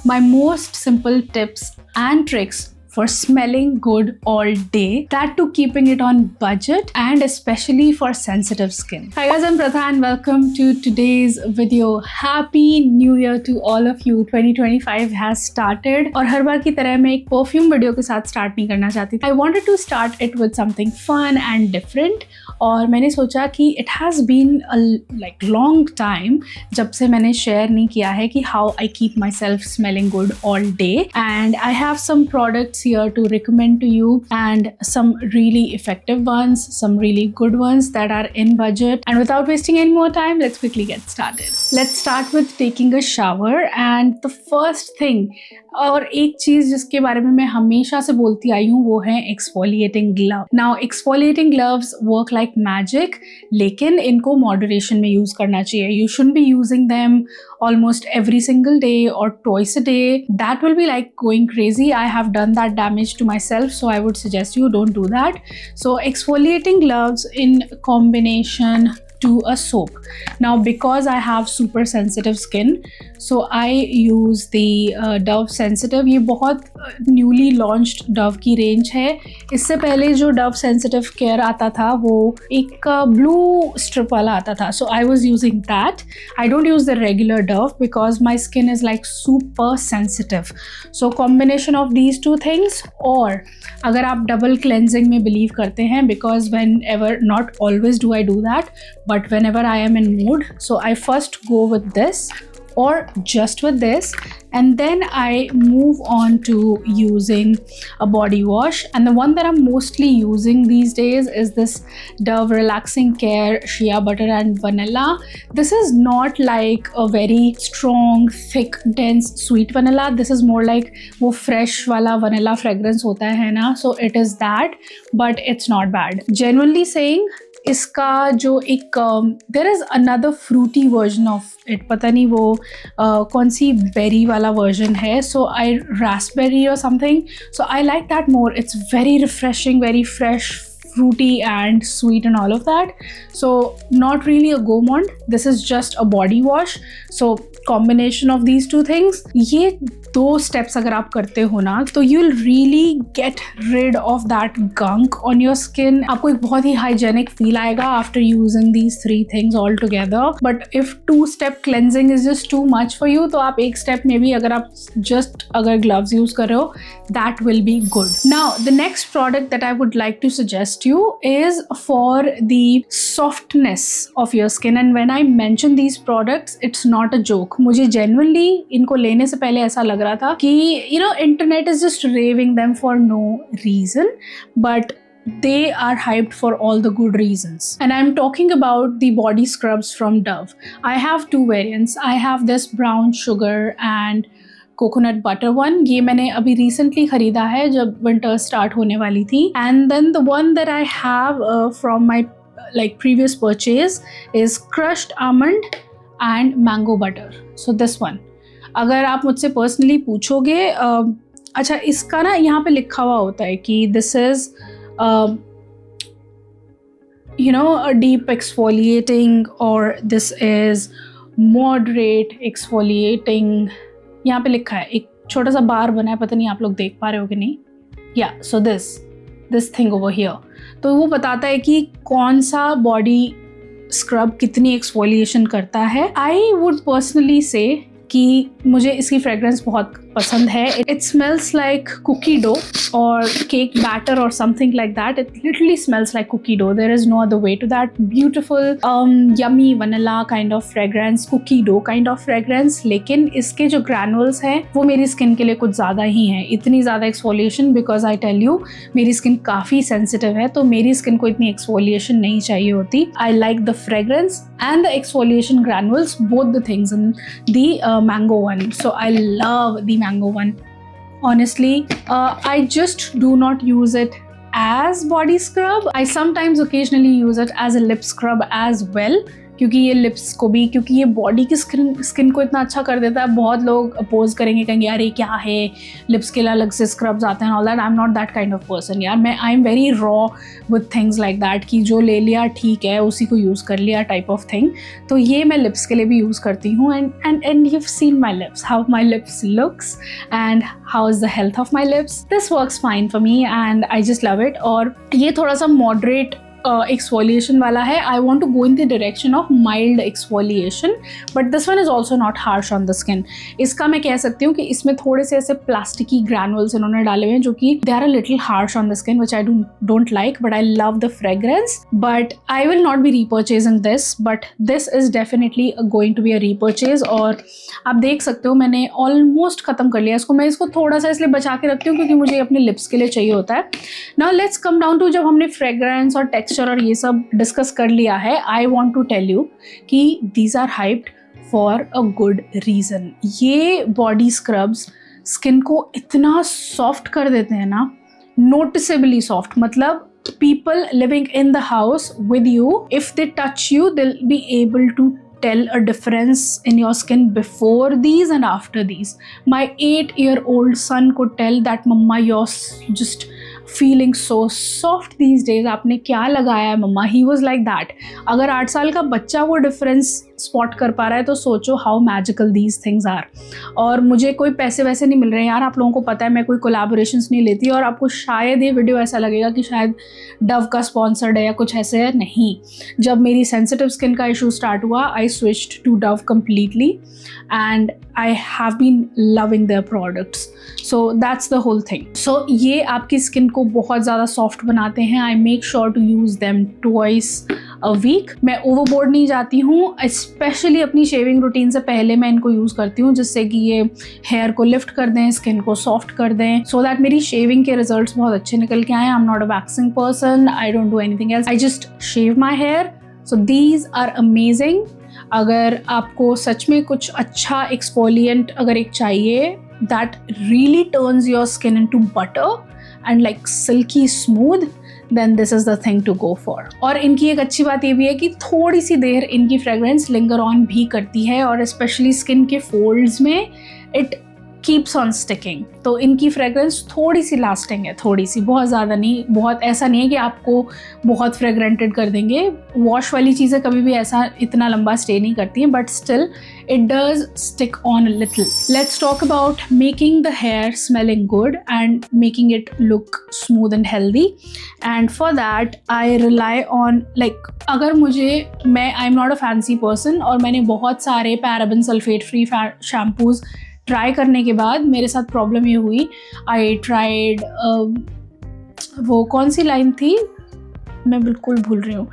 my most simple tips and tricks for smelling good all day, that too keeping it on budget and especially for sensitive skin. Hi guys, I'm Pratha and welcome to today's video. Happy New Year to all of you. 2025 has started और हर बार की तरह मैं एक perfume video के साथ start नहीं करना चाहती थी. I wanted to start it with something fun and different और मैंने सोचा कि it has been a long time जब से मैंने शेयर नहीं किया है कि how I keep myself smelling good all day, and I have some products here to recommend to you and some really effective ones, some really good ones that are in budget. And without wasting any more time, let's quickly get started. Let's start with taking a shower, and the first thing और एक चीज़ जिसके बारे में मैं हमेशा से बोलती आई हूँ वो है exfoliating glove. Now exfoliating gloves work like magic, लेकिन इनको moderation में use करना चाहिए. You shouldn't be using them almost every single day or twice a day. That will be like going crazy. I have done that damage to myself, so I would suggest you don't do that. So exfoliating gloves in combination to a soap. Now because I have super sensitive skin, so I use the Dove Sensitive. ये बहुत newly launched Dove की range है. इससे पहले जो Dove Sensitive Care आता था वो एक blue strip वाला आता था. So I was using that. I don't use the regular Dove because my skin is like super sensitive. So combination of these two things, और अगर आप double cleansing में believe करते हैं, because whenever, not always do I do that, but whenever I am in mood, so I first go with this or just with this, and then I move on to using a body wash. And the one that I'm mostly using these days is this Dove Relaxing Care Shea Butter and Vanilla. This is not like a very strong, thick, dense, sweet vanilla. This is more like वो fresh वाला vanilla fragrance होता है ना, so it is that, but it's not bad. Genuinely saying, इसका जो एक there is another fruity version of it, पता नहीं वो कौन सी बेरी वाला वर्जन है, सो आई रास्पबेरी और something, so I like that more. It's very refreshing, very fresh, fruity and sweet and all of that. So not really a gourmand. This is just a body wash. So combination of these two things, ये दो steps अगर आप करते हो ना, तो you'll really get rid of that gunk on your skin. आपको एक बहुत ही hygienic feel आएगा after using these three things all together. But if two-step cleansing is just too much for you, तो आप एक step में भी अगर आप just अगर gloves use कर रहे हो, that will be good. Now the next product that I would like to suggest you is for the softness of your skin, and when I mention these products, it's not a joke. मुझे genuinely इनको लेने से पहले ऐसा लग रहा था कि internet is just raving them for no reason, but they are hyped for all the good reasons. And I'm talking about the body scrubs from Dove. I have two variants. I have this brown sugar and coconut butter one. ये मैंने अभी recently ख़रीदा है जब winter start होने वाली थी. And then the one that I have from my previous purchase is crushed almond and mango butter. So this one, अगर आप मुझसे पर्सनली पूछोगे, अच्छा इसका ना यहाँ पे लिखा हुआ होता है कि this is a deep exfoliating or this is moderate exfoliating. यहाँ पे लिखा है, एक छोटा सा बार बना है, पता नहीं आप लोग देख पा रहे हो कि नहीं. या so this thing over here, तो वो बताता है कि कौन सा बॉडी स्क्रब कितनी एक्सफोलिएशन करता है. आई वुड पर्सनली से कि मुझे इसकी फ्रेग्रेंस बहुत पसंद है. It smells like cookie dough और केक बैटर और something like that. It literally smells like cookie dough. There is no other way to that. Beautiful yummy vanilla kind of fragrance, cookie dough kind of fragrance. लेकिन इसके जो granules हैं वो मेरी skin के लिए कुछ ज़्यादा ही हैं. इतनी ज़्यादा exfoliation, because I tell you मेरी स्किन काफ़ी सेंसिटिव है, तो मेरी स्किन को इतनी एक्सफोलिएशन नहीं चाहिए होती. I like the fragrance and the exfoliation granules, both the things in the mango one. So I love the mango one. Honestly, I just do not use it as body scrub. I sometimes occasionally use it as a lip scrub as well, क्योंकि ये lips को भी, क्योंकि ये body की skin को इतना अच्छा कर देता है। बहुत लोग अपोज करेंगे, कहेंगे यार ये क्या है, लिप्स के लिए अलग से स्क्रब्स आते हैं, all that. I am not that kind of person यार। I am very raw with things like that, कि जो ले लिया ठीक है, उसी को यूज़ कर लिया टाइप ऑफ थिंग। तो ये मैं लिप्स के लिए भी यूज़ करती हूँ। And you have seen my lips, how my lips looks and how is the health of my lips. This works fine for me and I just love it. और ये थोड़ा सा मॉडरेट एक्सफोलिएशन वाला है। I want to go in the direction of mild exfoliation, but this one is also not harsh on the skin. इसका मैं कह सकती हूँ कि इसमें थोड़े से ऐसे प्लास्टिकी ग्रैनुअल्स इन्होंने डाले हुए हैं जो कि they are a little harsh on the skin, which I don't like, but I love the fragrance. But I will not be repurchasing this, but this is definitely going to be a repurchase. और आप देख सकते हो मैंने almost खत्म कर लिया इसको। मैं इसको थोड़ा सा इसलिए बचा के रखती हूँ क्योंकि मुझे अपने लिप्स के लिए चाहिए होता है। Now let's come down to, जब हमने फ्रेग्रेंस और टेक्सचर और ये सब डिस्कस कर लिया है, I want to tell you कि these are hyped for a good reason. ये बॉडी स्क्रब्स स्किन को इतना सॉफ्ट कर देते हैं ना, नोटिसेबली सॉफ्ट। मतलब people living in the house with you, if they touch you, they'll be able to tell a difference in your skin before these and after these. My 8-year-old son could tell that mama, you're just feeling so soft these days. आपने क्या लगाया है मम्मा? He was like that. अगर 8 साल का बच्चा वो difference spot कर पा रहा है तो सोचो how magical these things are. और मुझे कोई पैसे वैसे नहीं मिल रहे हैं यार, आप लोगों को पता है मैं कोई कोलैबोरेशंस नहीं लेती, और आपको शायद ये वीडियो ऐसा लगेगा कि शायद डव का स्पॉन्सर्ड है या कुछ ऐसे है। नहीं, जब मेरी सेंसिटिव स्किन का इशू स्टार्ट हुआ, I switched to Dove completely and I have been loving their products. So that's the whole thing. So ये आपकी स्किन को बहुत ज़्यादा सॉफ्ट बनाते हैं। I make sure to use them twice a week. मैं overboard नहीं जाती हूँ, स्पेशली अपनी शेविंग रूटीन से पहले मैं इनको यूज़ करती हूँ, जिससे कि ये हेयर को लिफ्ट कर दें, स्किन को सॉफ्ट कर दें, सो दैट मेरी शेविंग के रिजल्ट्स बहुत अच्छे निकल के आए। I am not a waxing person, I don't do anything else, I just shave my hair. So these are amazing. अगर आपको सच में कुछ अच्छा एक्सफोलिएंट अगर एक चाहिए that really turns your skin into butter and like silkie smooth, then this is the thing to go for. और इनकी एक अच्छी बात ये भी है कि थोड़ी सी देर इनकी फ्रेग्रेंस लिंगर ऑन भी करती है, और स्पेशली स्किन के फोल्ड्स में इट कीप्स ऑन स्टिकिंग। तो इनकी फ्रेग्रेंस थोड़ी सी लास्टिंग है, थोड़ी सी, बहुत ज़्यादा नहीं। बहुत ऐसा नहीं है कि आपको बहुत फ्रेग्रेंटेड कर देंगे। वॉश वाली चीज़ें कभी भी ऐसा इतना लंबा स्टे नहीं करती हैं, but still it does stick on a little. Let's talk about making the hair smelling good and making it look smooth and healthy. And for that I rely on, like, अगर I'm not a fancy person और मैंने बहुत सारे paraben sulfate free shampoos try करने के बाद मेरे साथ प्रॉब्लम ये हुई, आई ट्राइड वो कौन सी लाइन थी, मैं बिल्कुल भूल रही हूँ,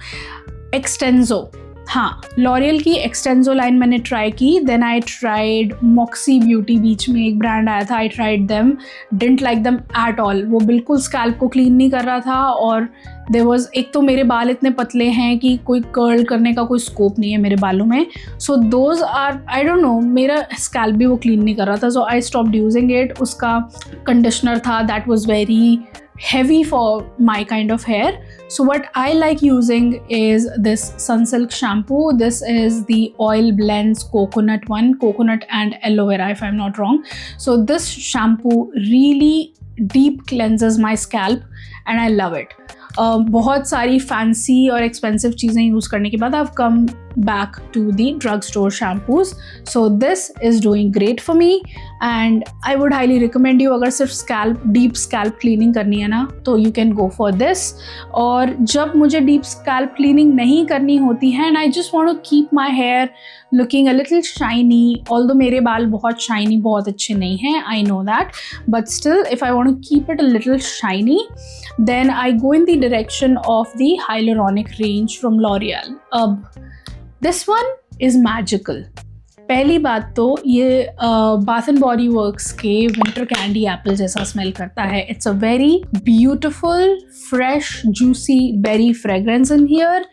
एक्सटेंजो। हाँ, लॉरियल की एक्सटेंजो लाइन मैंने ट्राई की। Then I tried Moxie Beauty, बीच में एक ब्रांड आया था, I tried them, didn't like them at all. वो बिल्कुल स्कैल्प को क्लीन नहीं कर रहा था, और देयर वाज, एक तो मेरे बाल इतने पतले हैं कि कोई कर्ल करने का कोई स्कोप नहीं है मेरे बालों में। So those are, I don't know, मेरा स्कैल्प भी वो क्लीन नहीं कर रहा था। So I stopped using it. उसका कंडीशनर था that was very heavy for my kind of hair. So what I like using is this Sunsilk shampoo. This is the Oil Blends coconut one, coconut and aloe vera if I'm not wrong. So this shampoo really deep cleanses my scalp and I love it. बहुत सारी fancy और expensive चीज़ें use करने के बाद I've come back to the drugstore shampoos. So this is doing great for me and I would highly recommend you, अगर सिर्फ deep scalp cleaning करनी है ना, तो you can go for this. और जब मुझे deep scalp cleaning नहीं करनी होती है and I just want to keep my hair looking a little shiny, although मेरे बाल बहुत shiny, बहुत अच्छे नहीं हैं, I know that, but still if I want to keep it a little shiny, then I go in the direction of the hyaluronic range from L'Oreal. This one is magical. पहली बात तो ये Bath and Body Works के winter candy apple जैसा smell करता है. It's a very beautiful fresh juicy berry fragrance in here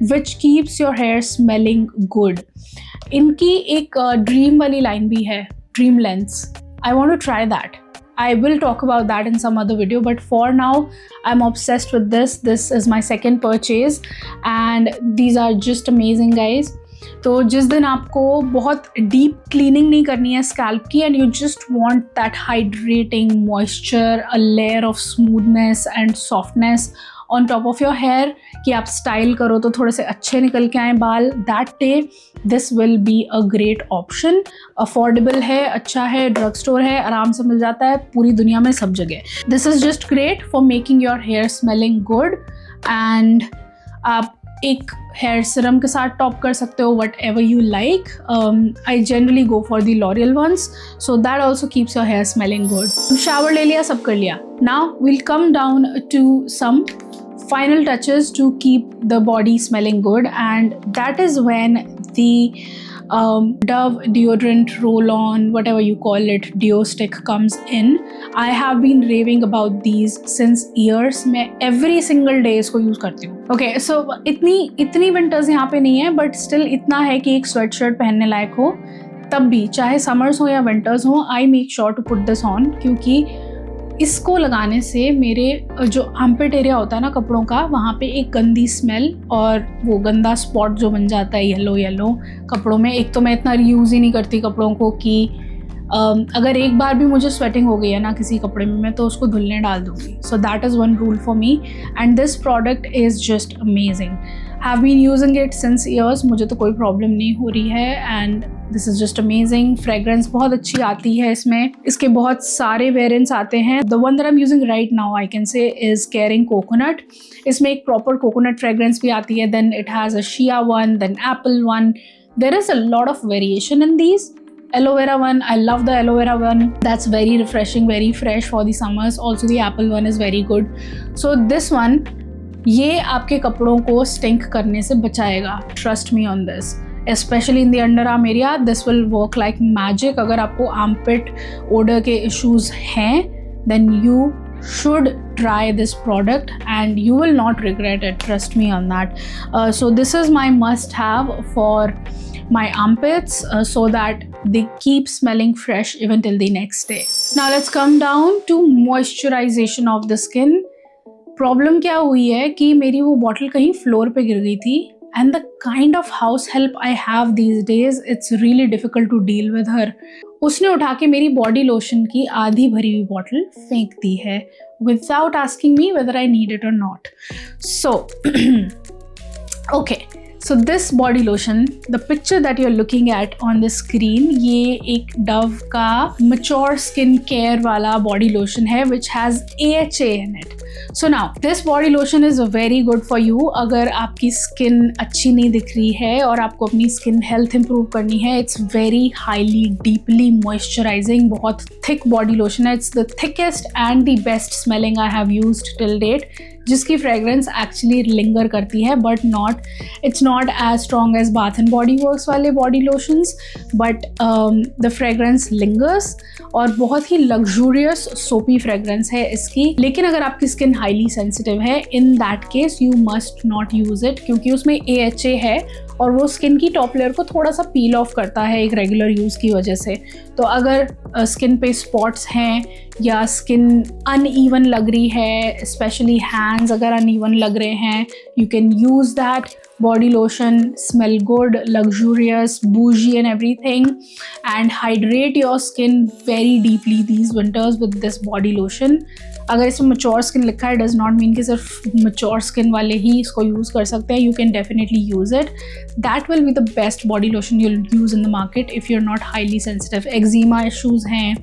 which keeps your hair smelling good. इनकी एक ड्रीम वाली लाइन भी है, dream lens. I want to try that. I will talk about that in some other video, but for now I'm obsessed with this. This is my second purchase and these are just amazing, guys. तो जिस दिन आपको बहुत deep cleaning नहीं करनी है scalp की and you just want that hydrating moisture, a layer of smoothness and softness on top of your hair, कि आप स्टाइल करो तो थोड़े से अच्छे निकल के आए बाल, that day this will be a great option. Affordable है, अच्छा है, ड्रग स्टोर है, आराम से मिल जाता है पूरी दुनिया में सब जगह. This is just great for making your hair smelling good. And आप एक हेयर सीरम के साथ टॉप कर सकते हो, whatever you like. I generally go for the L'Oreal ones, so that also keeps your hair smelling good. Shower ले लिया, सब कर लिया. Now will come down to some final touches to keep the body smelling good, and that is when the Dove deodorant roll-on, whatever you call it, deo stick comes in. I have been raving about these since years. मैं every single day इसको use करती हूँ. Okay, so इतनी winters यहाँ पे नहीं है, but still इतना है कि एक sweatshirt पहनने लायक हो. तब भी चाहे summers हो या winters हो, I make sure to put this on, क्योंकि इसको लगाने से मेरे जो आर्मपिट एरिया होता है ना कपड़ों का, वहाँ पे एक गंदी स्मेल और वो गंदा स्पॉट जो बन जाता है येलो कपड़ों में. एक तो मैं इतना रीयूज़ ही नहीं करती कपड़ों को कि अगर एक बार भी मुझे स्वेटिंग हो गई है ना किसी कपड़े में, मैं तो उसको धुलने डाल दूँगी. So that is one rule for me, and this product is just amazing. Have been using it since years, मुझे तो कोई प्रॉब्लम नहीं हो रही है, and this is just amazing. Fragrance बहुत अच्छी आती है इसमें. इसके बहुत सारे वेरिएंट्स आते हैं. The one that I am using right now I can say is caring coconut. इसमें एक प्रॉपर कोकोनट फ्रेगरेंस भी आती है. Then it has a shea one, then apple one. There is a lot of variation in these. Aloe vera one, I love the aloe vera one. That's very refreshing, very fresh for the summers. Also the apple one is very good. So this one, ये आपके कपड़ों को stink करने से बचाएगा. Trust me on this. Especially in the underarm area, this will work like magic. अगर आपको armpit odor के issues हैं, then you should try this product and you will not regret it. Trust me on that. So this is my must have for my armpits, so that they keep smelling fresh even till the next day. Now let's come down to moisturization of the skin. Problem क्या हुई है कि मेरी वो bottle कहीं floor पे गिर गई थी, and the kind of house help I have these days, it's really difficult to deal with her. उसने उठा के मेरी बॉडी लोशन की आधी भरी हुई बॉटल फेंक दी है without asking me whether I need it or not. So okay. So this body lotion, the picture that you're looking at on the screen, ये एक Dove का mature skin care वाला body lotion है which has AHA in it. So now this body lotion is very good for you अगर आपकी skin अच्छी नहीं दिख रही है और आपको अपनी skin health improve करनी है. It's very highly deeply moisturizing, बहुत thick body lotion है. It's the thickest and the best smelling I have used till date, जिसकी फ्रेगरेंस एक्चुअली लिंगर करती है, but it's not as strong as Bath and Body Works वाले body lotions, but the fragrance lingers और बहुत ही luxurious सोपी fragrance है इसकी. लेकिन अगर आपकी स्किन हाईली सेंसिटिव है, in that case you must not use it, क्योंकि उसमें AHA है और वो स्किन की टॉप लेयर को थोड़ा सा पील ऑफ करता है एक रेगुलर यूज़ की वजह से. तो अगर स्किन पे स्पॉट्स हैं या स्किन अनइवन लग रही है, स्पेशली हैंड्स अगर अनइवन लग रहे हैं, you can use that body lotion, smell good, luxurious, bougie and everything, and hydrate your skin very deeply these winters with this body lotion. अगर इसमें mature skin लिखा है, does not mean कि सिर्फ mature skin वाले ही इसको use कर सकते हैं. You can definitely use it. That will be the best body lotion you'll use in the market if you're not highly sensitive. Eczema issues हैं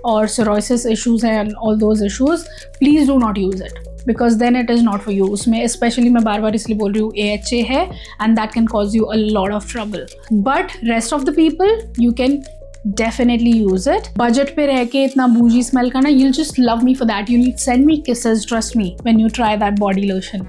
और psoriasis issues हैं and all those issues, please do not use it. Because then it is not for you. उसमें especially मैं बार बार इसलिए बोल रही हूँ AHA है, and that can cause you a lot of trouble. But rest of the people, you can definitely use it. Budget पे रह के इतना bougie smell करना, you'll just love me for that. You'll send me kisses, trust me, when you try that body lotion.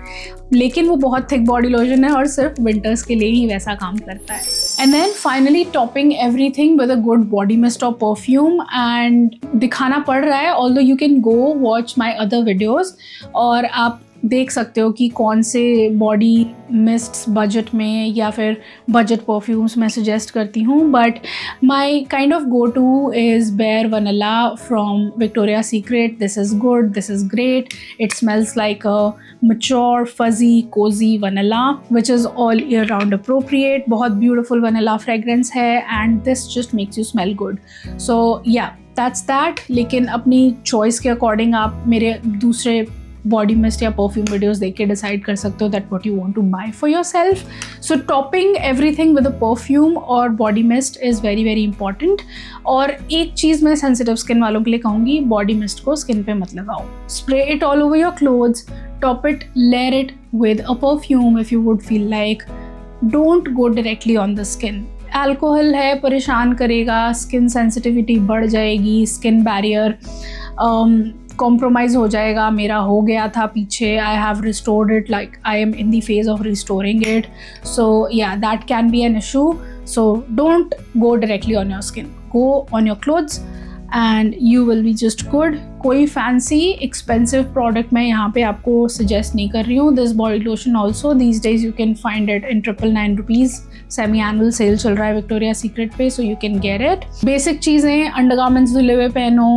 लेकिन वो बहुत thick body lotion है और सिर्फ winters के लिए ही वैसा काम करता है. And then finally topping everything with a good body mist or perfume, and दिखाना पड़ रहा है, although you can go watch my other videos और आप देख सकते हो कि कौन से बॉडी मिस्ट्स बजट में या फिर बजट परफ्यूम्स मैं सजेस्ट करती हूँ. But my kind of go to is bare vanilla from Victoria Secret. This is good, this is great. It smells like a mature, fuzzy, cozy vanilla, which is all year round appropriate. बहुत beautiful vanilla fragrance है and this just makes you smell good. So yeah, that's that. लेकिन अपनी choice के according आप मेरे दूसरे body mist या perfume videos देख के डिसाइड कर सकते हो that what you want to buy for yourself. So topping everything with a perfume और body mist is very very important. और एक चीज़ मैं सेंसिटिव स्किन वालों के लिए कहूँगी, बॉडी मिस्ट को स्किन पे मत लगाओ. Spray it all over your clothes, top it, layer it with a perfume if you would feel like. Don't go directly on the skin. Alcohol है, परेशान करेगा, स्किन सेंसिटिविटी बढ़ जाएगी, स्किन बैरियर कॉम्प्रोमाइज़ हो जाएगा. मेरा हो गया था पीछे, I have restored it, like I am in the phase of restoring it. So yeah that can be an issue. So don't go directly on your skin, go on your clothes and you will be just good. कोई fancy expensive product मैं यहाँ पे आपको suggest नहीं कर रही हूँ. This body lotion also these days you can find it in 999 rupees. Semi-annual sale चल रहा है Victoria's Secret पे, so you can get it. Basic चीज़ें, undergarments धुले हुए पहनो,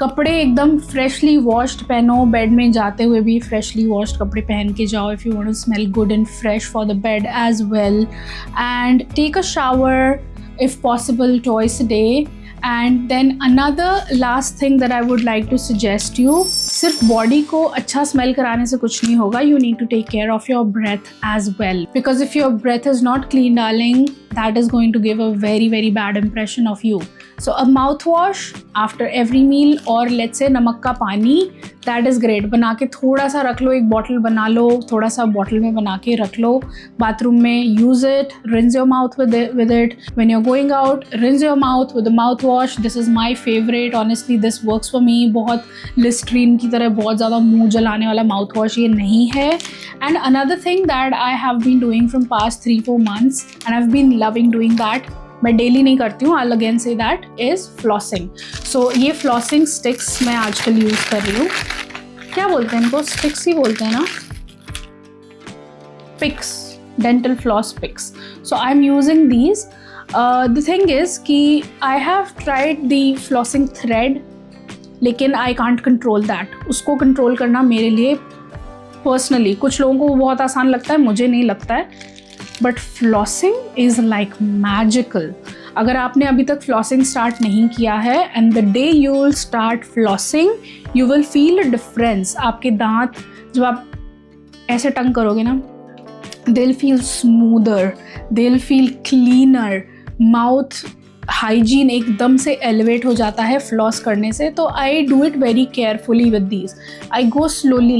कपड़े एकदम freshly washed पहनो, बेड में जाते हुए भी freshly washed कपड़े पहन के जाओ if you want to smell good and fresh for the bed as well. And take a shower if possible twice a day. And then another last thing that I would like to suggest you, सिर्फ body को अच्छा smell कराने से कुछ नहीं होगा. You need to take care of your breath as well, because if your breath is not clean, darling, that is going to give a very very bad impression of you. So a mouthwash after every meal, or let's say नमक का पानी, that is great. बना के थोड़ा सा रख लो, एक bottle बना लो, थोड़ा सा बॉटल में बना के रख लो बाथरूम में. use it, rinse your mouth with it. When you're going out, rinse your mouth with a mouthwash. This is my favorite, honestly this works for me. बहुत लिस्ट्रीन की तरह बहुत ज़्यादा मुंह जलाने वाला माउथवॉश ये नहीं है. And another thing that I have been doing from past 3-4 months and I've been loving doing that, मैं डेली नहीं करती हूँ, I'll again say that, is flossing. So ये flossing sticks मैं आजकल यूज़ कर रही हूँ. क्या बोलते हैं इनको? स्टिक्स ही बोलते हैं ना? Picks, dental floss picks. So I'm using these. The thing is कि I have tried the flossing thread, लेकिन I can't control that. उसको कंट्रोल करना मेरे लिए पर्सनली, कुछ लोगों को बहुत आसान लगता है, मुझे नहीं लगता है. But flossing is like magical. अगर आपने अभी तक फ्लॉसिंग स्टार्ट नहीं किया है, and the day you will start flossing you will feel a difference. आपके दांत जब आप ऐसे टंग करोगे ना, they will feel smoother, they will feel cleaner. Mouth hygiene एकदम से एलिवेट हो जाता है फ्लॉस करने से. तो I do it very carefully with these. I go slowly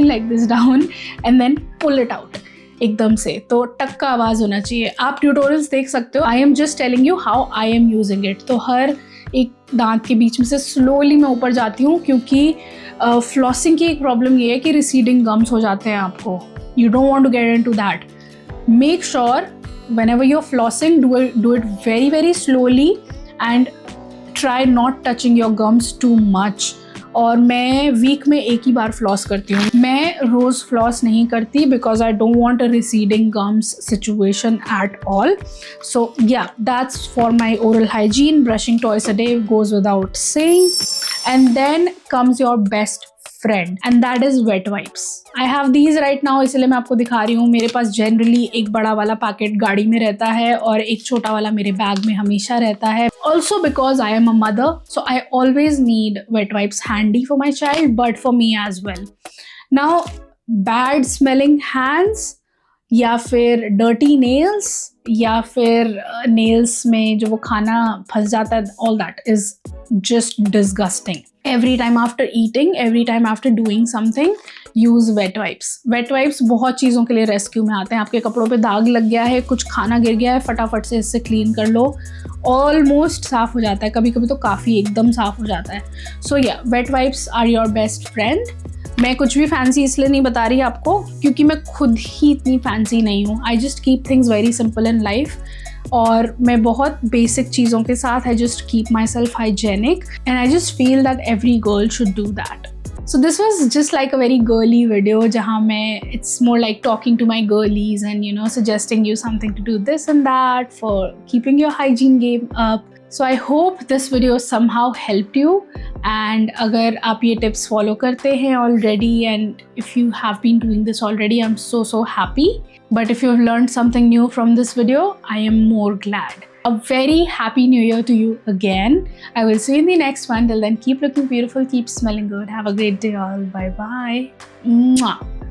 like this down and then pull it out एकदम से. तो टक का आवाज़ होना चाहिए. आप ट्यूटोरियल्स देख सकते हो. I am just telling you how I am using it. तो हर एक दांत के बीच में से स्लोली मैं ऊपर जाती हूँ, क्योंकि फ्लॉसिंग की एक प्रॉब्लम ये है कि रिसीडिंग गम्स हो जाते हैं आपको. You don't want to get into that. Make sure whenever you're flossing, do it very very slowly and try not touching your gums too much. और मैं वीक में एक ही बार फ्लॉस करती हूँ. मैं रोज़ फ्लॉस नहीं करती because I don't want a receding gums situation at all. So yeah that's for my oral hygiene. Brushing twice a day goes without saying. And then comes your best friend, and that is wet wipes. I have these right now, इसलिए मैं आपको दिखा रही हूँ. मेरे पास generally एक बड़ा वाला पैकेट गाड़ी में रहता है और एक छोटा वाला मेरे बैग में हमेशा रहता है. Also because I am a mother, so I always need wet wipes handy for my child, but for me as well. Now, bad smelling hands या फिर डर्टी नेल्स या फिर नेल्स में जो वो खाना फंस जाता है, all that is just disgusting. Every time after eating, every time after doing something, use wet wipes. Wet wipes बहुत चीज़ों के लिए रेस्क्यू में आते हैं. आपके कपड़ों पे दाग लग गया है, कुछ खाना गिर गया है, फटाफट से इससे क्लीन कर लो, ऑलमोस्ट साफ़ हो जाता है. कभी कभी तो काफ़ी एकदम साफ़ हो जाता है. So yeah, wet wipes are your best friend. मैं कुछ भी फैंसी इसलिए नहीं बता रही आपको क्योंकि मैं खुद ही इतनी फैंसी नहीं हूँ. I just keep things very simple in life, और मैं बहुत बेसिक चीज़ों के साथ I just keep my self hygienic, and I just feel that every girl should do that. So this was just like a very girly video jahan mein it's more like talking to my girlies and suggesting you something to do this and that for keeping your hygiene game up. So I hope this video somehow helped you, and agar aap ye tips follow karte hain already and if you have been doing this already, I'm so happy. But if you've learned something new from this video, I am more glad. A very happy new year to you again. I will see you in the next one. Till then, keep looking beautiful, keep smelling good. Have a great day all. Bye bye. Mwah.